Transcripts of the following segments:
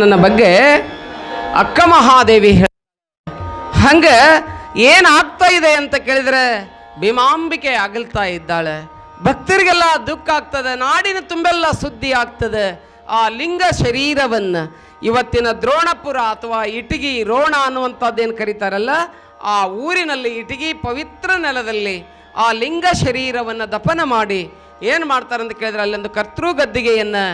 ನನ್ನ ಬಗ್ಗೆ ಅಕ್ಕ ಮಹಾದೇವಿ ಹಂಗೆ ಏನಾಗ್ತಾ ಇದೆ ಅಂತ ಕೇಳಿದರೆ ಭೀಮಾಂಬಿಕೆ ಅಗಲ್ತಾ ಇದ್ದಾಳೆ. ಭಕ್ತರಿಗೆಲ್ಲ ದುಃಖ ಆಗ್ತದೆ, ನಾಡಿನ ತುಂಬೆಲ್ಲ ಸುದ್ದಿ ಆಗ್ತದೆ. ಆ ಲಿಂಗ ಶರೀರವನ್ನು ಇವತ್ತಿನ ದ್ರೋಣಪುರ ಅಥವಾ ಇಟಗಿ ರೋಣ ಅನ್ನುವಂಥದ್ದೇನು ಕರೀತಾರಲ್ಲ, ಆ ಊರಿನಲ್ಲಿ ಇಟಗಿ ಪವಿತ್ರ ನೆಲದಲ್ಲಿ ಆ ಲಿಂಗ ಶರೀರವನ್ನು ದಫನ ಮಾಡಿ ಏನು ಮಾಡ್ತಾರೆ ಅಂತ ಕೇಳಿದ್ರೆ ಅಲ್ಲೊಂದು ಕರ್ತೃ ಗದ್ದಿಗೆಯನ್ನು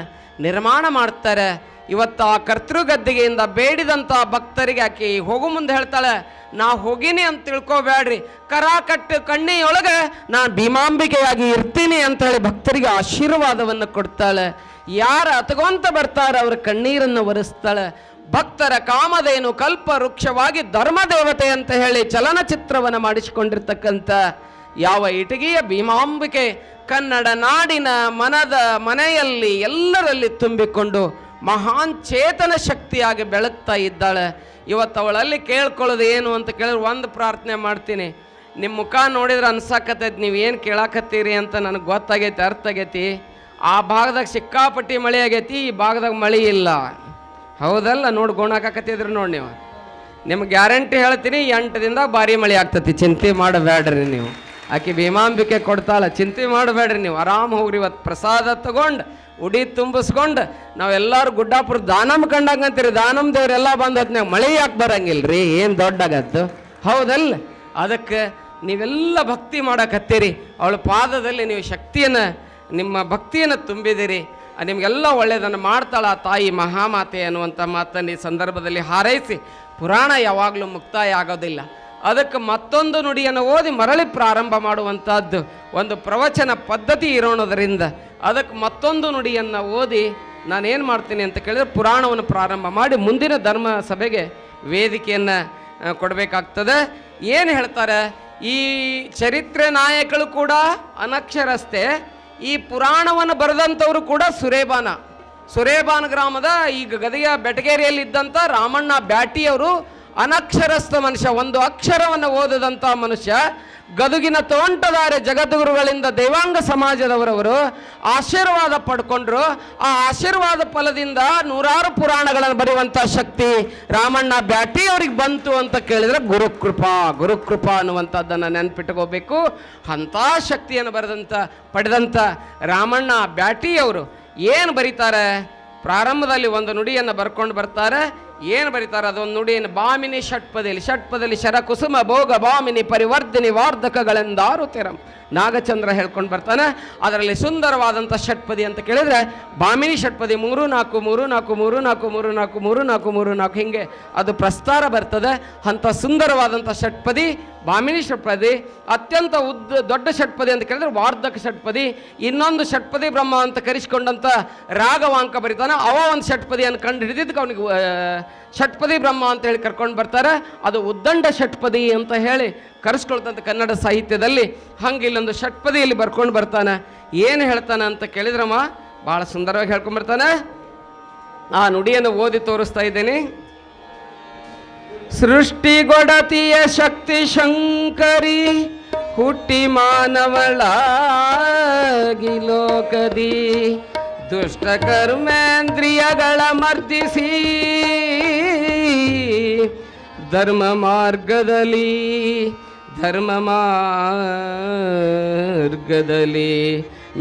ನಿರ್ಮಾಣ ಮಾಡ್ತಾರೆ. ಇವತ್ತು ಆ ಕರ್ತೃ ಗದ್ದಿಗೆಯಿಂದ ಬೇಡಿದಂಥ ಭಕ್ತರಿಗೆ ಆಕೆ ಹೋಗು ಮುಂದೆ ಹೇಳ್ತಾಳೆ, ನಾ ಹೋಗಿನಿ ಅಂತ ತಿಳ್ಕೊಬೇಡ್ರಿ, ಕರ ಕಟ್ಟು ಕಣ್ಣಿಯೊಳಗೆ ನಾನು ಭೀಮಾಂಬಿಕೆಯಾಗಿ ಇರ್ತೀನಿ ಅಂತ ಹೇಳಿ ಭಕ್ತರಿಗೆ ಆಶೀರ್ವಾದವನ್ನು ಕೊಡ್ತಾಳೆ. ಯಾರು ಹತ್ಕೊಂತ ಬರ್ತಾರೆ ಅವ್ರ ಕಣ್ಣೀರನ್ನು ಒರೆಸ್ತಾಳೆ. ಭಕ್ತರ ಕಾಮಧೇನು ಕಲ್ಪ ವೃಕ್ಷವಾಗಿ ಧರ್ಮದೇವತೆ ಅಂತ ಹೇಳಿ ಚಲನಚಿತ್ರವನ್ನು ಮಾಡಿಸಿಕೊಂಡಿರ್ತಕ್ಕಂಥ ಯಾವ ಇಟಗಿಯ ಭೀಮಾಂಬಿಕೆ ಕನ್ನಡ ನಾಡಿನ ಮನದ ಮನೆಯಲ್ಲಿ ಎಲ್ಲರಲ್ಲಿ ತುಂಬಿಕೊಂಡು ಮಹಾನ್ ಚೇತನ ಶಕ್ತಿಯಾಗಿ ಬೆಳಗ್ತಾ ಇದ್ದಾಳೆ. ಇವತ್ತು ಅವಳಲ್ಲಿ ಕೇಳ್ಕೊಳ್ಳೋದು ಏನು ಅಂತ ಕೇಳಿದ್ರೆ ಒಂದು ಪ್ರಾರ್ಥನೆ ಮಾಡ್ತೀನಿ. ನಿಮ್ಮ ಮುಖ ನೋಡಿದ್ರೆ ಅನ್ಸಾಕತ್ತೈತಿ ನೀವು ಏನು ಕೇಳಾಕತ್ತೀರಿ ಅಂತ ನನಗೆ ಗೊತ್ತಾಗೈತಿ, ಅರ್ಥ ಆಗೈತಿ. ಆ ಭಾಗದಾಗ ಸಿಕ್ಕಾಪಟ್ಟಿ ಮಳೆ ಆಗೈತಿ, ಈ ಭಾಗದಾಗ ಮಳೆ ಇಲ್ಲ. ಹೌದಲ್ಲ? ನೋಡಿ ಗೋಣಾಕತ್ತಿದ್ರು ನೋಡಿ ನೀವು. ನಿಮ್ಗೆ ಗ್ಯಾರಂಟಿ ಹೇಳ್ತೀನಿ, 8 ದಿನದಾಗ ಭಾರಿ ಮಳೆ ಆಗ್ತತಿ. ಚಿಂತೆ ಮಾಡಬೇಡ್ರಿ ನೀವು. ಆಕೆ ಭೀಮಾಂಬಿಕೆ ಕೊಡ್ತಾಳೆ, ಚಿಂತೆ ಮಾಡಬೇಡ್ರಿ ನೀವು. ಆರಾಮ್ ಹೋಗ್ರಿ. ಇವತ್ತು ಪ್ರಸಾದ ತಗೊಂಡು ಉಡಿ ತುಂಬಿಸ್ಕೊಂಡು ನಾವೆಲ್ಲರೂ ಗುಡ್ಡಾಪುರ ದಾನಮ್ ಕಂಡಂಗಂತೀರಿ. ದಾನಮ್ ದೇವ್ರೆಲ್ಲ ಬಂದ ಹೊತ್ನಾಗ ಮಳೆ ಯಾಕೆ ಬರಂಗಿಲ್ರಿ? ಏನು ದೊಡ್ಡಾಗತ್ತು? ಹೌದಲ್ಲ? ಅದಕ್ಕೆ ನೀವೆಲ್ಲ ಭಕ್ತಿ ಮಾಡಕತ್ತೀರಿ. ಅವಳ ಪಾದದಲ್ಲಿ ನೀವು ಶಕ್ತಿಯನ್ನು, ನಿಮ್ಮ ಭಕ್ತಿಯನ್ನು ತುಂಬಿದಿರಿ. ನಿಮಗೆಲ್ಲ ಒಳ್ಳೆಯದನ್ನು ಮಾಡ್ತಾಳ ತಾಯಿ ಮಹಾಮಾತೆ ಅನ್ನುವಂಥ ಮಾತನ್ನು ಈ ಸಂದರ್ಭದಲ್ಲಿ ಹಾರೈಸಿ, ಪುರಾಣ ಯಾವಾಗಲೂ ಮುಕ್ತಾಯ ಆಗೋದಿಲ್ಲ. ಅದಕ್ಕೆ ಮತ್ತೊಂದು ನುಡಿಯನ್ನು ಓದಿ ಮರಳಿ ಪ್ರಾರಂಭ ಮಾಡುವಂಥದ್ದು ಒಂದು ಪ್ರವಚನ ಪದ್ಧತಿ ಇರೋಣದರಿಂದ ಅದಕ್ಕೆ ಮತ್ತೊಂದು ನುಡಿಯನ್ನು ಓದಿ ನಾನೇನು ಮಾಡ್ತೀನಿ ಅಂತ ಕೇಳಿದ್ರೆ ಪುರಾಣವನ್ನು ಪ್ರಾರಂಭ ಮಾಡಿ ಮುಂದಿನ ಧರ್ಮ ಸಭೆಗೆ ವೇದಿಕೆಯನ್ನು ಕೊಡಬೇಕಾಗ್ತದೆ. ಏನು ಹೇಳ್ತಾರೆ, ಈ ಚರಿತ್ರೆ ನಾಯಕರು ಕೂಡ ಅನಕ್ಷರಸ್ಥೆ. ಈ ಪುರಾಣವನ್ನು ಬರೆದಂಥವರು ಕೂಡ ಸುರೇಬಾನ ಗ್ರಾಮದ ಈಗ ಗದಗ ಬೆಟಗೇರಿಯಲ್ಲಿದ್ದಂಥ ರಾಮಣ್ಣ ಬ್ಯಾಟಿಯವರು ಅನಕ್ಷರಸ್ಥ ಮನುಷ್ಯ, ಒಂದು ಅಕ್ಷರವನ್ನು ಓದದಂಥ ಮನುಷ್ಯ. ಗದುಗಿನ ತೋಂಟದಾರೆ ಜಗದ್ಗುರುಗಳಿಂದ ದೇವಾಂಗ ಸಮಾಜದವರವರು ಆಶೀರ್ವಾದ ಪಡ್ಕೊಂಡ್ರು. ಆ ಆಶೀರ್ವಾದ ಫಲದಿಂದ ನೂರಾರು ಪುರಾಣಗಳನ್ನು ಬರೆಯುವಂಥ ಶಕ್ತಿ ರಾಮಣ್ಣ ಬ್ಯಾಟಿ ಅವ್ರಿಗೆ ಬಂತು ಅಂತ ಕೇಳಿದರೆ ಗುರುಕೃಪಾ ಅನ್ನುವಂಥದ್ದನ್ನು ನೆನಪಿಟ್ಕೋಬೇಕು. ಅಂಥ ಶಕ್ತಿಯನ್ನು ಪಡೆದಂಥ ರಾಮಣ್ಣ ಬ್ಯಾಟಿಯವರು ಏನು ಬರೀತಾರೆ, ಪ್ರಾರಂಭದಲ್ಲಿ ಒಂದು ನುಡಿಯನ್ನು ಬರ್ಕೊಂಡು ಬರ್ತಾರೆ. ಏನು ಬರೀತಾರೆ ಅದೊಂದು ನುಡಿಯನ್ನು ಬಾಮಿನಿ ಷಟ್ಪದಲ್ಲಿ ಶರಕುಸುಮ ಭೋಗ ಬಾಮಿನಿ ಪರಿವರ್ಧಿನಿ ವಾರ್ಧಕಗಳೆಂದಾರು ತೆರಂ ನಾಗಚಂದ್ರ ಹೇಳ್ಕೊಂಡು ಬರ್ತಾನೆ. ಅದರಲ್ಲಿ ಸುಂದರವಾದಂಥ ಷಟ್ಪದಿ ಅಂತ ಕೇಳಿದರೆ ಬಾಮಿನಿ ಷಟ್ಪದಿ 3 4 3 4 3 4 3 4 3 4 3 4 ಹಿಂಗೆ ಅದು ಪ್ರಸ್ತಾರ ಬರ್ತದೆ. ಅಂಥ ಸುಂದರವಾದಂಥ ಷಟ್ಪದಿ ಬಾಮಿನಿ ಷಟ್ಪದಿ. ಅತ್ಯಂತ ದೊಡ್ಡ ಷಟ್ಪದಿ ಅಂತ ಕೇಳಿದ್ರೆ ವಾರ್ಧಕ ಷಟ್ಪದಿ. ಇನ್ನೊಂದು ಷಟ್ಪದಿ ಬ್ರಹ್ಮ ಅಂತ ಕರೆಸಿಕೊಂಡಂಥ ರಾಘವಾಂಕ ಬರೀತಾನೆ. ಅವ ಒಂದು ಷಟ್ಪದಿಯನ್ನು ಕಂಡು ಹಿಡಿದಿದ್ದಕ್ಕೆ ಅವನಿಗೆ ಷಟ್ಪದಿ ಬ್ರಹ್ಮ ಅಂತ ಹೇಳಿ ಕರ್ಕೊಂಡು ಬರ್ತಾರೆ. ಅದು ಉದ್ದಂಡ ಷಟ್ಪದಿ ಅಂತ ಹೇಳಿ ಕರೆಸ್ಕೊಳ್ತಂಥ ಕನ್ನಡ ಸಾಹಿತ್ಯದಲ್ಲಿ. ಹಂಗೆ ಇಲ್ಲೊಂದು ಷಟ್ಪದಿಯಲ್ಲಿ ಬರ್ಕೊಂಡು ಬರ್ತಾನೆ. ಏನು ಹೇಳ್ತಾನೆ ಅಂತ ಕೇಳಿದ್ರಮ್ಮ ಭಾಳ ಸುಂದರವಾಗಿ ಹೇಳ್ಕೊಂಡ್ಬರ್ತಾನೆ. ಆ ನುಡಿಯನ್ನು ಓದಿ ತೋರಿಸ್ತಾ ಇದ್ದೇನೆ. ಸೃಷ್ಟಿಗೊಡತಿಯ ಶಕ್ತಿ ಶಂಕರಿ ಹುಟ್ಟಿ ಮಾನವಳಾಗಿ ಲೋಕದಿ ದುಷ್ಟ ಕರ್ಮೇಂದ್ರಿಯಗಳ ಮರ್ದಿಸಿ ಧರ್ಮ ಮಾರ್ಗದಲ್ಲಿ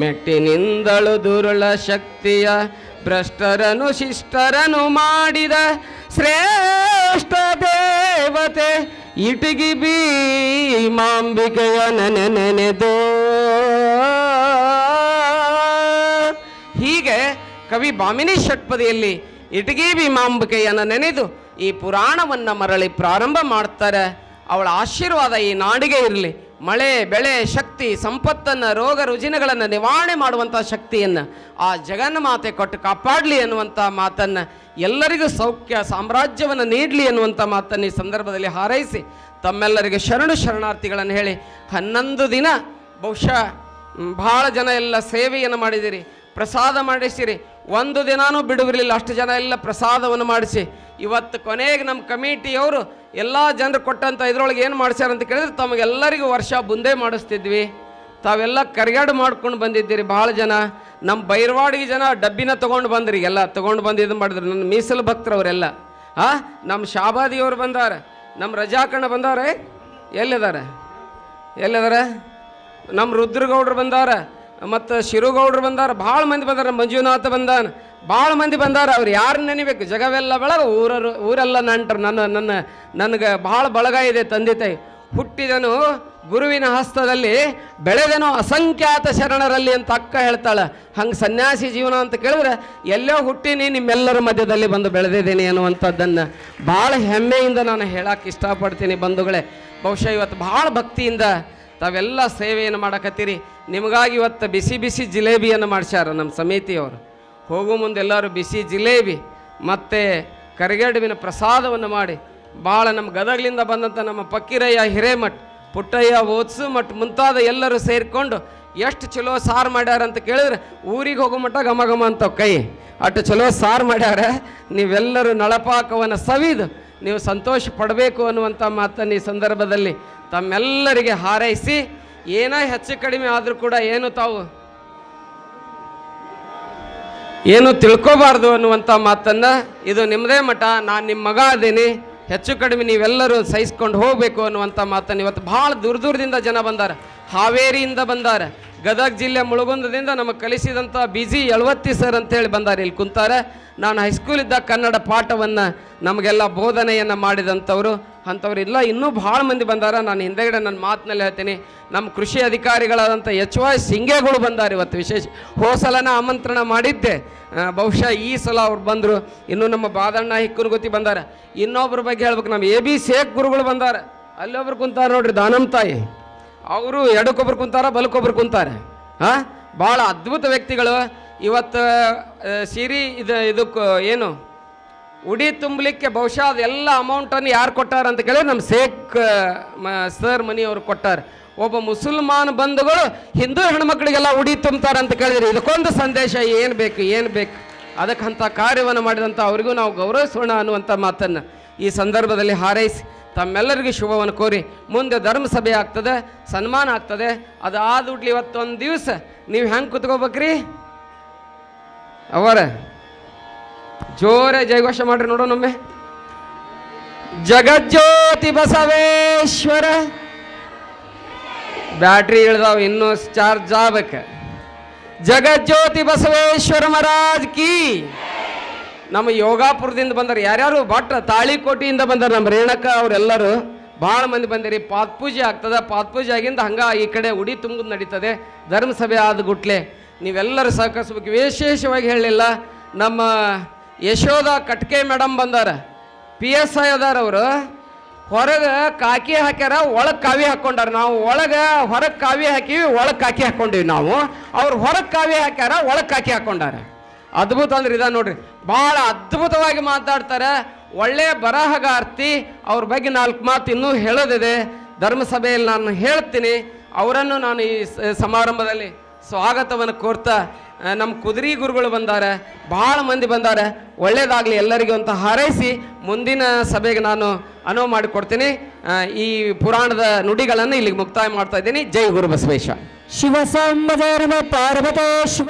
ಮೆಟ್ಟಿನಿಂದಳು ದುರುಳ ಶಕ್ತಿಯ ಭ್ರಷ್ಟರನು ಶಿಷ್ಟರನು ಮಾಡಿದ ಶ್ರೇಷ್ಠ ದೇವತೆ ಇಟಗಿ ಭೀಮಾಂಬಿಕೆಯ ನೆನೆದು. ಹೀಗೆ ಕವಿ ಬಾಮಿನಿ ಷಟ್ಪದಿಯಲ್ಲಿ ಇಟಗಿ ಭೀಮಾಂಬಿಕೆಯನ್ನು ನೆನೆದು ಈ ಪುರಾಣವನ್ನು ಮರಳಿ ಪ್ರಾರಂಭ ಮಾಡ್ತಾರೆ. ಅವಳ ಆಶೀರ್ವಾದ ಈ ನಾಡಿಗೆ ಇರಲಿ. ಮಳೆ ಬೆಳೆ ಶಕ್ತಿ ಸಂಪತ್ತನ್ನು ರೋಗ ರುಜಿನಗಳನ್ನು ನಿವಾರಣೆ ಮಾಡುವಂಥ ಶಕ್ತಿಯನ್ನು ಆ ಜಗನ್ಮಾತೆ ಕೊಟ್ಟು ಕಾಪಾಡಲಿ ಅನ್ನುವಂಥ ಮಾತನ್ನು, ಎಲ್ಲರಿಗೂ ಸೌಖ್ಯ ಸಾಮ್ರಾಜ್ಯವನ್ನು ನೀಡಲಿ ಅನ್ನುವಂಥ ಮಾತನ್ನು ಈ ಸಂದರ್ಭದಲ್ಲಿ ಹಾರೈಸಿ ತಮ್ಮೆಲ್ಲರಿಗೆ ಶರಣಾರ್ಥಿಗಳನ್ನು ಹೇಳಿ 11 ದಿನ ಬಹುಶಃ ಭಾಳ ಜನ ಎಲ್ಲ ಸೇವೆಯನ್ನು ಮಾಡಿದಿರಿ, ಪ್ರಸಾದ ಮಾಡಿಸಿರಿ. ಒಂದು ದಿನಾನೂ ಬಿಡುವಿರಲಿಲ್ಲ, ಅಷ್ಟು ಜನ ಎಲ್ಲ ಪ್ರಸಾದವನ್ನು ಮಾಡಿಸಿ. ಇವತ್ತು ಕೊನೆಗೆ ನಮ್ಮ ಕಮಿಟಿಯವರು ಎಲ್ಲ ಜನರು ಕೊಟ್ಟಂಥ ಇದರೊಳಗೆ ಏನು ಮಾಡಿಸ್ಯಾರ ಅಂತ ಕೇಳಿದ್ರೆ ತಮಗೆಲ್ಲರಿಗೂ ವರ್ಷ ಬುಂದೆ ಮಾಡಿಸ್ತಿದ್ವಿ, ತಾವೆಲ್ಲ ಕರಿಗಾಡು ಮಾಡ್ಕೊಂಡು ಬಂದಿದ್ದೀರಿ. ಭಾಳ ಜನ ನಮ್ಮ ಬೈರವಾಡಿಗೆ ಜನ ಡಬ್ಬಿನ ತೊಗೊಂಡು ಬಂದ್ರಿ, ಎಲ್ಲ ತೊಗೊಂಡು ಬಂದು ಇದು ಮಾಡಿದ್ರು. ನನ್ನ ಮೀಸಲು ಭಕ್ತರು ಅವರೆಲ್ಲ. ನಮ್ಮ ಶಾಬಾದಿಯವ್ರು ಬಂದಾರ, ನಮ್ಮ ರಜಾಕಣ್ಣ ಬಂದಾರೆ. ಎಲ್ಲಿದ್ದಾರೆ? ನಮ್ಮ ರುದ್ರಗೌಡ್ರು ಬಂದಾರ, ಮತ್ತು ಶಿರುಗೌಡ್ರು ಬಂದಾರ. ಭಾಳ ಮಂದಿ ಬಂದಾರ. ಮಂಜುನಾಥ ಬಂದಾನ. ಭಾಳ ಮಂದಿ ಬಂದಾರ. ಅವ್ರು ಯಾರು ನೆನಿಬೇಕು? ಜಗವೆಲ್ಲ ಬೆಳಗ, ಊರೆಲ್ಲ ನಂಟ್ರು. ನನಗೆ ಭಾಳ ಬಳಗ ಇದೆ. ತಂದೆ ತಾಯಿ ಹುಟ್ಟಿದನು ಗುರುವಿನ ಹಸ್ತದಲ್ಲಿ, ಬೆಳೆದನು ಅಸಂಖ್ಯಾತ ಶರಣರಲ್ಲಿ ಅಂತ ಅಕ್ಕ ಹೇಳ್ತಾಳೆ. ಹಂಗೆ ಸನ್ಯಾಸಿ ಜೀವನ ಅಂತ ಕೇಳಿದ್ರೆ ಎಲ್ಲೋ ಹುಟ್ಟಿನಿ, ನಿಮ್ಮೆಲ್ಲರ ಮಧ್ಯದಲ್ಲಿ ಬಂದು ಬೆಳೆದಿದ್ದೀನಿ ಅನ್ನುವಂಥದ್ದನ್ನು ಭಾಳ ಹೆಮ್ಮೆಯಿಂದ ನಾನು ಹೇಳಕ್ಕೆ ಇಷ್ಟಪಡ್ತೀನಿ ಬಂಧುಗಳೇ. ಬಹುಶಃ ಇವತ್ತು ಭಾಳ ಭಕ್ತಿಯಿಂದ ತಾವೆಲ್ಲ ಸೇವೆಯನ್ನು ಮಾಡಕತ್ತೀರಿ. ನಿಮಗಾಗಿ ಇವತ್ತು ಬಿಸಿ ಬಿಸಿ ಜಿಲೇಬಿಯನ್ನು ಮಾಡಿಸ್ಯಾರ ನಮ್ಮ ಸಮಿತಿಯವರು. ಹೋಗೋ ಮುಂದೆ ಎಲ್ಲರೂ ಬಿಸಿ ಜಿಲೇಬಿ ಮತ್ತು ಕರಿಗಡುಬಿನ ಪ್ರಸಾದವನ್ನು ಮಾಡಿ ಭಾಳ ನಮ್ಮ ಗದಗಲಿಂದ ಬಂದಂಥ ನಮ್ಮ ಪಕ್ಕಿರಯ್ಯ ಹಿರೇಮಠ್, ಪುಟ್ಟಯ್ಯ ಓತ್ಸು ಮಠ್ ಮುಂತಾದ ಎಲ್ಲರೂ ಸೇರಿಕೊಂಡು ಎಷ್ಟು ಚಲೋ ಸಾರು ಮಾಡ್ಯಾರ ಅಂತ ಕೇಳಿದ್ರೆ ಊರಿಗೆ ಹೋಗೋ ಮಟ್ಟ ಘಮ ಘಮ ಅಂತವ್ ಕೈ. ಅಷ್ಟು ಚಲೋ ಸಾರು ಮಾಡ್ಯಾರ. ನೀವೆಲ್ಲರೂ ನಳಪಾಕವನ್ನು ಸವಿದು ನೀವು ಸಂತೋಷ ಪಡಬೇಕು ಅನ್ನುವಂಥ ಮಾತನ್ನು ಈ ಸಂದರ್ಭದಲ್ಲಿ ತಮ್ಮೆಲ್ಲರಿಗೆ ಹಾರೈಸಿ, ಏನೋ ಹೆಚ್ಚು ಕಡಿಮೆ ಆದರೂ ಕೂಡ ಏನು ತಿಳ್ಕೋಬಾರ್ದು ಅನ್ನುವಂಥ ಮಾತನ್ನು, ಇದು ನಿಮ್ಮದೇ ಮಠ, ನಾನು ನಿಮ್ಮ ಮಗ ಅದೇನಿ, ಹೆಚ್ಚು ಕಡಿಮೆ ನೀವೆಲ್ಲರೂ ಸಹಿಸ್ಕೊಂಡು ಹೋಗಬೇಕು ಅನ್ನುವಂಥ ಮಾತನ್ನು ಇವತ್ತು ಭಾಳ ದೂರದಿಂದ ಜನ ಬಂದಾರ. ಹಾವೇರಿಯಿಂದ ಬಂದಾರ, ಗದಗ ಜಿಲ್ಲೆ ಮುಳುಗುಂದದಿಂದ ನಮಗೆ ಕಲಿಸಿದಂಥ ಬಿಜಿ ಯಳವತ್ತಿ ಸರ್ ಅಂತೇಳಿ ಬಂದಾರೆ. ಇಲ್ಲಿ ಕುಂತಾರೆ. ನಾನು ಹೈಸ್ಕೂಲಿದ್ದಾಗ ಕನ್ನಡ ಪಾಠವನ್ನು ನಮಗೆಲ್ಲ ಬೋಧನೆಯನ್ನು ಮಾಡಿದಂಥವ್ರು ಅಂಥವ್ರು ಇಲ್ಲ. ಇನ್ನೂ ಭಾಳ ಮಂದಿ ಬಂದಾರ. ನಾನು ಹಿಂದೆಗಡೆ ನನ್ನ ಮಾತಿನಲ್ಲಿ ಹೇಳ್ತೀನಿ, ನಮ್ಮ ಕೃಷಿ ಅಧಿಕಾರಿಗಳಾದಂಥ HY ಸಿಂಗೇಗಳು ಬಂದಾರೆ ಇವತ್ತು ವಿಶೇಷ. ಹೋಸಲನ ಆಮಂತ್ರಣ ಮಾಡಿದ್ದೆ, ಬಹುಶಃ ಈ ಸಲ ಅವ್ರು ಬಂದರು. ಇನ್ನೂ ನಮ್ಮ ಬಾದಣ್ಣ ಹಿಕ್ಕನಗುತ್ತಿ ಬಂದಾರ. ಇನ್ನೊಬ್ಬರ ಬಗ್ಗೆ ಹೇಳ್ಬೇಕು, ನಮ್ಮ AB ಶೇಖ್ ಗುರುಗಳು ಬಂದಾರ. ಅಲ್ಲೊಬ್ರು ಕುಂತಾರೆ ನೋಡ್ರಿ, ದಾನಮ್ ತಾಯಿ. ಅವರು ಎಡಕ್ಕೊಬ್ರು ಕುಂತಾರ, ಬಲಕ್ಕೊಬ್ರು ಕುಂತಾರೆ. ಭಾಳ ಅದ್ಭುತ ವ್ಯಕ್ತಿಗಳು. ಇವತ್ತು ಸಿರಿ ಇದಕ್ಕೆ ಏನು ಉಡಿ ತುಂಬಲಿಕ್ಕೆ ಬಹುಶಃ ಅದೆಲ್ಲ ಅಮೌಂಟನ್ನು ಯಾರು ಕೊಟ್ಟಾರ ಅಂತ ಕೇಳಿದ್ರೆ ನಮ್ಮ ಶೇಖ್ ಸರ್ ಮನಿಯವರು ಕೊಟ್ಟಾರೆ. ಒಬ್ಬ ಮುಸಲ್ಮಾನ್ ಬಂಧುಗಳು ಹಿಂದೂ ಹೆಣ್ಮಕ್ಳಿಗೆಲ್ಲ ಉಡಿ ತುಂಬ್ತಾರೆ ಅಂತ ಕೇಳಿದ್ರೆ ಇದಕ್ಕೊಂದು ಸಂದೇಶ ಏನು ಬೇಕು ಅದಕ್ಕೆ ಅಂಥ ಕಾರ್ಯವನ್ನು ಮಾಡಿದಂಥ ಅವರಿಗೂ ನಾವು ಗೌರವಿಸೋಣ ಅನ್ನುವಂಥ ಮಾತನ್ನು ಈ ಸಂದರ್ಭದಲ್ಲಿ ಹಾರೈಸಿ ತಮ್ಮೆಲ್ಲರಿಗೂ ಶುಭವನ್ನು ಕೋರಿ, ಮುಂದೆ ಧರ್ಮಸಭೆ ಆಗ್ತದೆ, ಸನ್ಮಾನ ಆಗ್ತದೆ. ಅದು ಆದುಡ್ಲಿ ಇವತ್ತೊಂದು ದಿವಸ ನೀವು ಹೆಂಗೆ ಕುತ್ಕೋಬೇಕ್ರಿ? ಅವರ ಜೋರೇ ಜಯಘೋಷ ಮಾಡ್ರಿ ನೋಡೋಣೊಮ್ಮೆ. ಜಗಜ್ಯೋತಿ ಬಸವೇಶ್ವರ. ಬ್ಯಾಟ್ರಿ ಇಳ್ದಾವ್, ಇನ್ನೂ ಚಾರ್ಜ್ ಆಗ್ಬೇಕು. ಜಗಜ್ಯೋತಿ ಬಸವೇಶ್ವರ ಮಹಾರಾಜ್ ಕಿ. ನಮ್ಮ ಯೋಗಾಪುರದಿಂದ ಬಂದಾರೆ. ಯಾರ್ಯಾರು ಭಟ್ರ ತಾಳಿಕೋಟಿಯಿಂದ ಬಂದಾರೆ. ನಮ್ಮ ರೇಣಕ್ಕ ಅವರೆಲ್ಲರೂ ಭಾಳ ಮಂದಿ ಬಂದಿರಿ. ಪಾತ್ಪೂಜೆ ಆಗ್ತದೆ. ಪಾತ್ಪೂಜೆ ಆಗಿಂದ ಹಂಗೆ ಈ ಕಡೆ ಉಡಿ ತುಂಬುದು ನಡೀತದೆ. ಧರ್ಮಸಭೆ ಆದ ಗುಟ್ಲೆ ನೀವೆಲ್ಲರೂ ಸಹಕರಿಸ್ಬೇಕು. ವಿಶೇಷವಾಗಿ ಹೇಳಲಿಲ್ಲ, ನಮ್ಮ ಯಶೋಧ ಕಟ್ಕೆ ಮೇಡಮ್ ಬಂದಾರ. PSI ಅದಾರ. ಅವರು ಹೊರಗೆ ಕಾಕಿ ಹಾಕ್ಯಾರ, ಒಳಗೆ ಕಾವಿ ಹಾಕ್ಕೊಂಡಾರ. ನಾವು ಹೊರಗೆ ಕಾವಿ ಹಾಕಿವಿ, ಒಳಗೆ ಕಾಕಿ ಹಾಕ್ಕೊಂಡಿವಿ ನಾವು. ಅವ್ರು ಹೊರಗೆ ಕಾವಿ ಹಾಕ್ಯಾರ, ಒಳಗೆ ಕಾಕಿ ಹಾಕ್ಕೊಂಡಾರ. ಅದ್ಭುತ ಅಂದ್ರೆ ಇದ ನೋಡ್ರಿ. ಭಾಳ ಅದ್ಭುತವಾಗಿ ಮಾತಾಡ್ತಾರೆ. ಒಳ್ಳೆಯ ಬರಹಗಾರ್ತಿ. ಅವ್ರ ಬಗ್ಗೆ 4 ಮಾತು ಇನ್ನೂ ಹೇಳೋದಿದೆ. ಧರ್ಮಸಭೆಯಲ್ಲಿ ನಾನು ಹೇಳ್ತೀನಿ. ಅವರನ್ನು ನಾನು ಈ ಸಮಾರಂಭದಲ್ಲಿ ಸ್ವಾಗತವನ್ನು ಕೋರ್ತಾ, ನಮ್ಮ ಕುದುರೆ ಗುರುಗಳು ಬಂದಾರೆ, ಭಾಳ ಮಂದಿ ಬಂದಾರೆ. ಒಳ್ಳೇದಾಗಲಿ ಎಲ್ಲರಿಗೂ ಅಂತ ಹಾರೈಸಿ ಮುಂದಿನ ಸಭೆಗೆ ನಾನು ಅನುವು ಮಾಡಿಕೊಡ್ತೀನಿ. ಈ ಪುರಾಣದ ನುಡಿಗಳನ್ನು ಇಲ್ಲಿಗೆ ಮುಕ್ತಾಯ ಮಾಡ್ತಾ ಇದ್ದೀನಿ. ಜೈ ಗುರು ಬಸವೇಶ. ಶಿವ ಪಾರ್ವತೇಶ್ವರ.